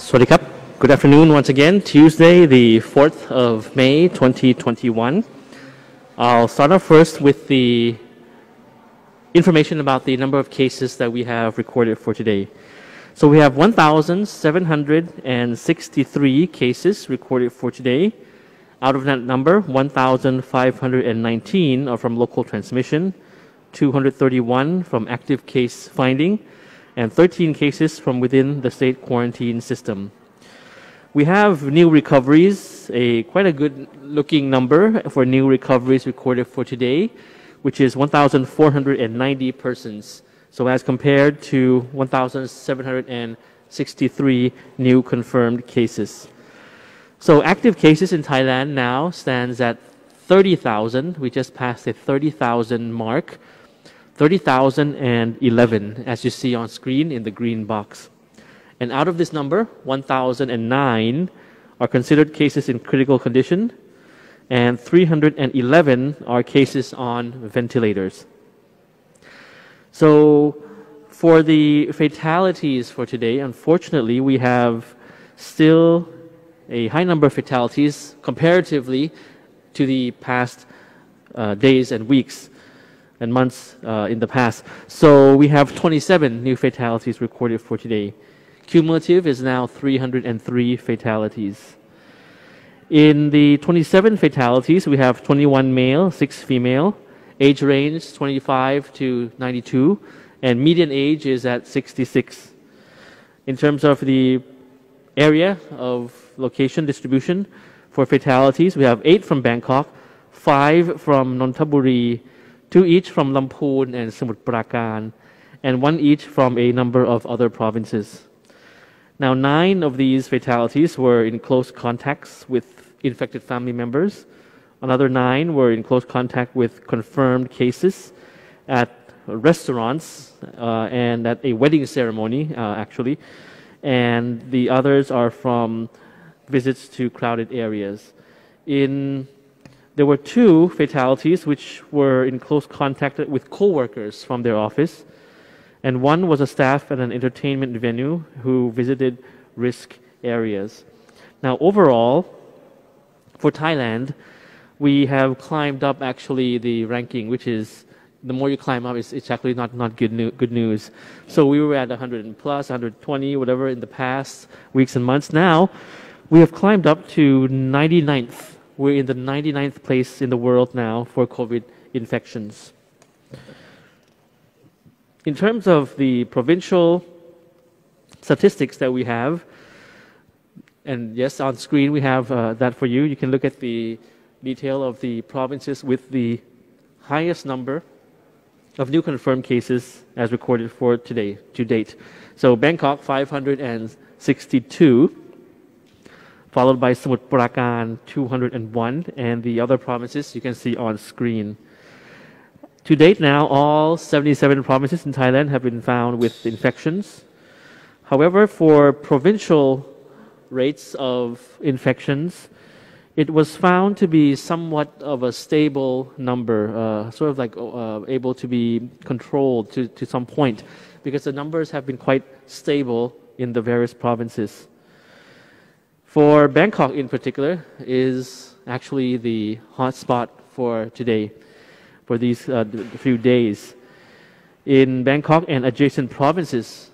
Swadikap. Good afternoon once again. Tuesday, the 4th of May, 2021. I'll start off first with the information about the number of cases that we have recorded for today. So we have 1,763 cases recorded for today. Out of that number, 1,519 are from local transmission, 231 from active case finding, and 13 cases from within the state quarantine system. We have new recoveries, quite a good looking number for new recoveries recorded for today, which is 1,490 persons. So as compared to 1,763 new confirmed cases. So active cases in Thailand now stands at 30,000. We just passed the 30,000 mark. 30,011, as you see on screen in the green box. And out of this number, 1,009 are considered cases in critical condition, and 311 are cases on ventilators. So for the fatalities for today, unfortunately, we have still a high number of fatalities comparatively to the past days and weeks and months in the past. So we have 27 new fatalities recorded for today. Cumulative is now 303 fatalities. In the 27 fatalities, we have 21 male, 6 female, age range 25 to 92, and median age is at 66. In terms of the area of location distribution for fatalities, we have 8 from Bangkok, 5 from Nonthaburi, 2 each from Lamphun and Samut Prakan, and 1 each from a number of other provinces. Now, 9 of these fatalities were in close contacts with infected family members. Another 9 were in close contact with confirmed cases at restaurants and at a wedding ceremony, actually. And the others are from visits to crowded areas. There were 2 fatalities which were in close contact with co-workers from their office, and 1 was a staff at an entertainment venue who visited risk areas. Now, overall, for Thailand, we have climbed up actually the ranking, which is the more you climb up, it's actually not good news. So we were at 100 and plus, 120, whatever in the past weeks and months. Now, we have climbed up to 99th. We're in the 99th place in the world now for COVID infections. In terms of the provincial statistics that we have, and yes, on screen we have that for you. You can look at the detail of the provinces with the highest number of new confirmed cases as recorded for today, to date. So Bangkok, 562. Followed by Samut Prakan, 201, and the other provinces you can see on screen. To date now, all 77 provinces in Thailand have been found with infections. However, for provincial rates of infections, it was found to be somewhat of a stable number, sort of like able to be controlled to some point, because the numbers have been quite stable in the various provinces. For Bangkok in particular is actually the hot spot for today, for these few days. In Bangkok and adjacent provinces,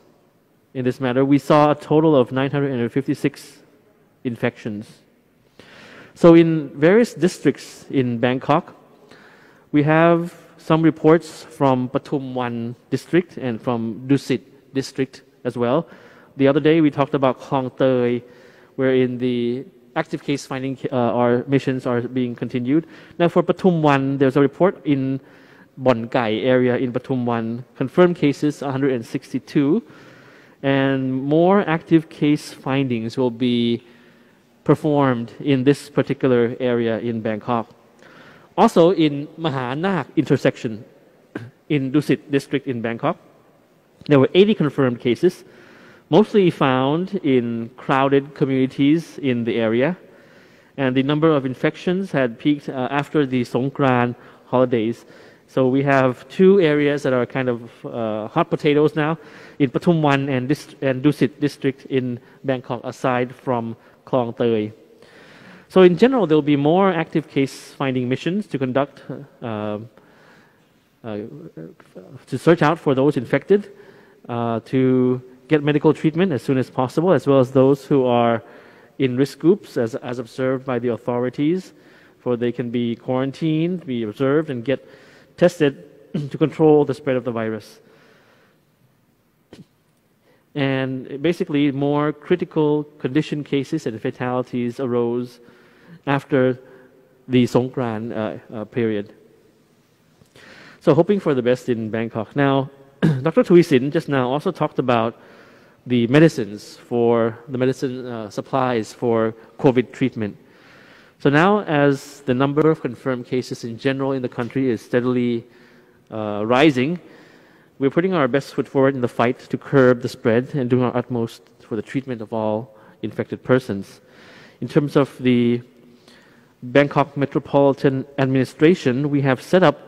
in this matter, we saw a total of 956 infections. So in various districts in Bangkok, we have some reports from Pathumwan district and from Dusit district as well. The other day we talked about Khong Tei, wherein the active case finding our missions are being continued. Now for Pathumwan, there's a report in Bon Kai area in Pathumwan, confirmed cases 162, and more active case findings will be performed in this particular area in Bangkok. Also in Mahanak intersection in Dusit district in Bangkok, there were 80 confirmed cases, mostly found in crowded communities in the area, and the number of infections had peaked after the Songkran holidays. So we have two areas that are kind of hot potatoes now in Pathumwan and Dusit district in Bangkok, aside from Klong Tei. So in general, there will be more active case finding missions to conduct to search out for those infected, to get medical treatment as soon as possible, as well as those who are in risk groups as observed by the authorities, for they can be quarantined, be observed, and get tested to control the spread of the virus. And basically, more critical condition cases and fatalities arose after the Songkran period. So hoping for the best in Bangkok. Now, Dr. Thuisin just now also talked about the medicines supplies for COVID treatment. So now, as the number of confirmed cases in general in the country is steadily rising, we're putting our best foot forward in the fight to curb the spread and doing our utmost for the treatment of all infected persons. In terms of the Bangkok Metropolitan Administration, we have set up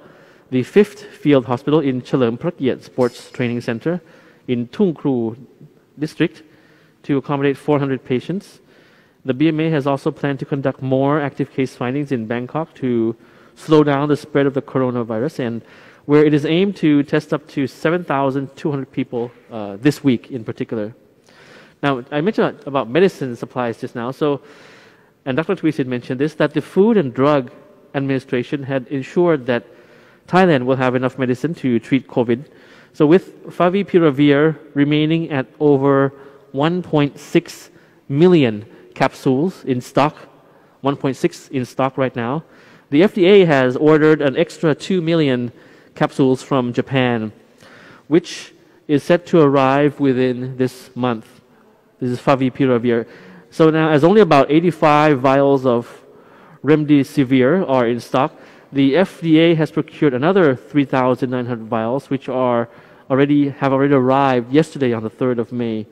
the 5th Field Hospital in Chalerm Prakyet Sports Training Center in Tung Kru District to accommodate 400 patients. The BMA has also planned to conduct more active case findings in Bangkok to slow down the spread of the coronavirus, and where it is aimed to test up to 7,200 people this week in particular. Now, I mentioned about medicine supplies just now, and Dr. Thuisin mentioned this, that the Food and Drug Administration had ensured that Thailand will have enough medicine to treat COVID. So with Favipiravir remaining at over 1.6 million capsules in stock, 1.6 in stock right now, the FDA has ordered an extra 2 million capsules from Japan, which is set to arrive within this month. This is Favipiravir. So now, as only about 85 vials of Remdesivir are in stock, the FDA has procured another 3,900 vials, which have already arrived yesterday on the 3rd of May.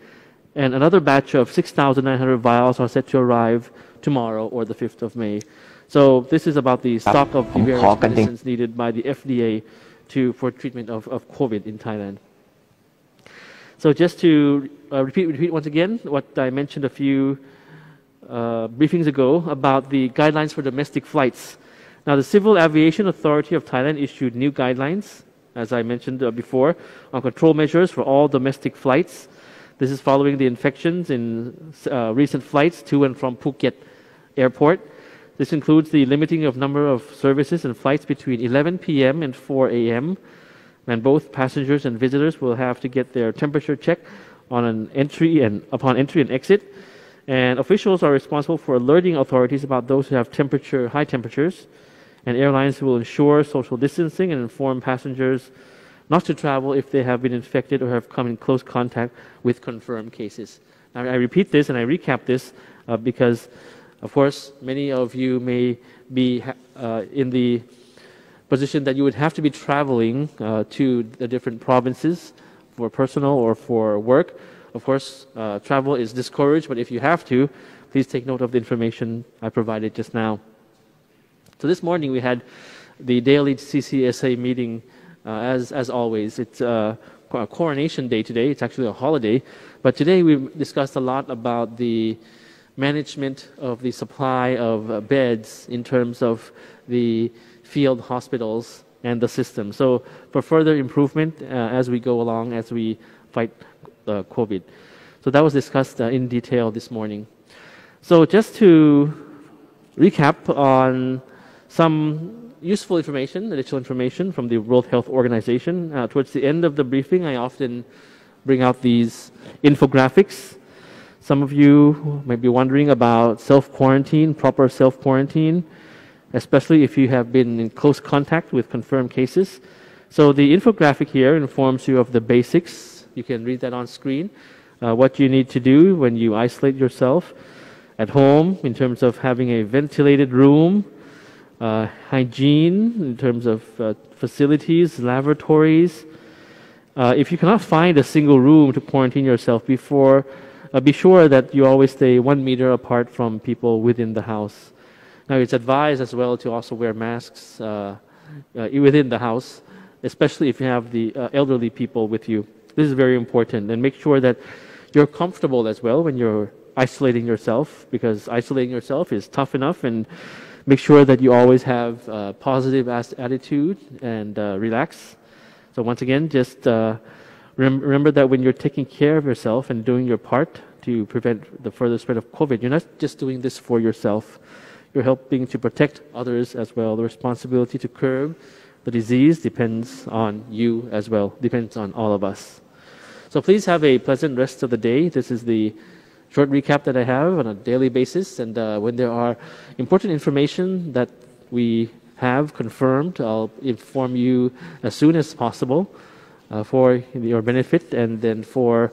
And another batch of 6,900 vials are set to arrive tomorrow or the 5th of May. So this is about the stock of the various medicines needed by the FDA for treatment of COVID in Thailand. So just to repeat once again what I mentioned a few briefings ago about the guidelines for domestic flights. Now, the Civil Aviation Authority of Thailand issued new guidelines, as I mentioned before, on control measures for all domestic flights. This is following the infections in recent flights to and from Phuket Airport. This includes the limiting of number of services and flights between 11 p.m. and 4 a.m. And both passengers and visitors will have to get their temperature checked upon entry and exit. And officials are responsible for alerting authorities about those who have high temperatures. And airlines will ensure social distancing and inform passengers not to travel if they have been infected or have come in close contact with confirmed cases. Now, I repeat this and I recap this because, of course, many of you may be in the position that you would have to be traveling to the different provinces for personal or for work. Of course, travel is discouraged, but if you have to, please take note of the information I provided just now. So this morning we had the daily CCSA meeting, as always. It's a coronation day today. It's actually a holiday. But today we discussed a lot about the management of the supply of beds in terms of the field hospitals and the system. So for further improvement as we go along, as we fight COVID. So that was discussed in detail this morning. So just to recap on some useful information, additional information from the World Health Organization. Towards the end of the briefing, I often bring out these infographics. Some of you might be wondering about self-quarantine, proper self-quarantine, especially if you have been in close contact with confirmed cases. So the infographic here informs you of the basics. You can read that on screen. What you need to do when you isolate yourself at home in terms of having a ventilated room, hygiene in terms of facilities, laboratories. If you cannot find a single room to quarantine yourself before, be sure that you always stay 1 meter apart from people within the house. Now, it's advised as well to also wear masks within the house, especially if you have the elderly people with you. This is very important, and make sure that you're comfortable as well when you're isolating yourself, because isolating yourself is tough enough, and make sure that you always have a positive attitude and relax. So once again, just remember that when you're taking care of yourself and doing your part to prevent the further spread of COVID, you're not just doing this for yourself. You're helping to protect others as well. The responsibility to curb the disease depends on you as well, depends on all of us. So please have a pleasant rest of the day. This is the short recap that I have on a daily basis. And when there are important information that we have confirmed, I'll inform you as soon as possible for your benefit, and then for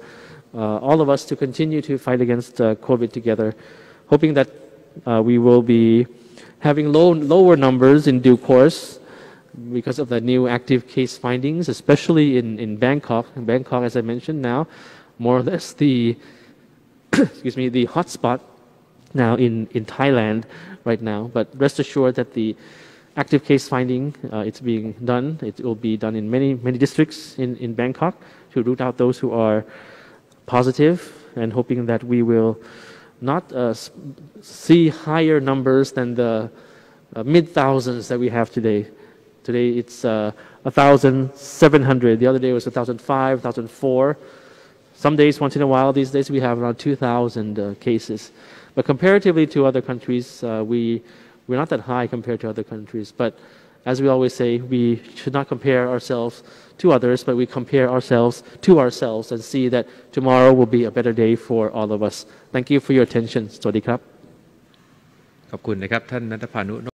all of us to continue to fight against COVID together, hoping that we will be having lower numbers in due course because of the new active case findings, especially in Bangkok. In Bangkok, as I mentioned, now more or less the the hotspot now in Thailand right now. But rest assured that the active case finding, it's being done. It will be done in many districts in Bangkok to root out those who are positive, and hoping that we will not see higher numbers than the mid-thousands that we have today. Today it's 1,700. The other day was 1,005, 1,004. Some days, once in a while, these days we have around 2,000 cases. But comparatively to other countries, we're not that high compared to other countries. But as we always say, we should not compare ourselves to others, but we compare ourselves to ourselves and see that tomorrow will be a better day for all of us. Thank you for your attention. สวัสดีครับ ขอบคุณนะครับท่านณัฐพานุ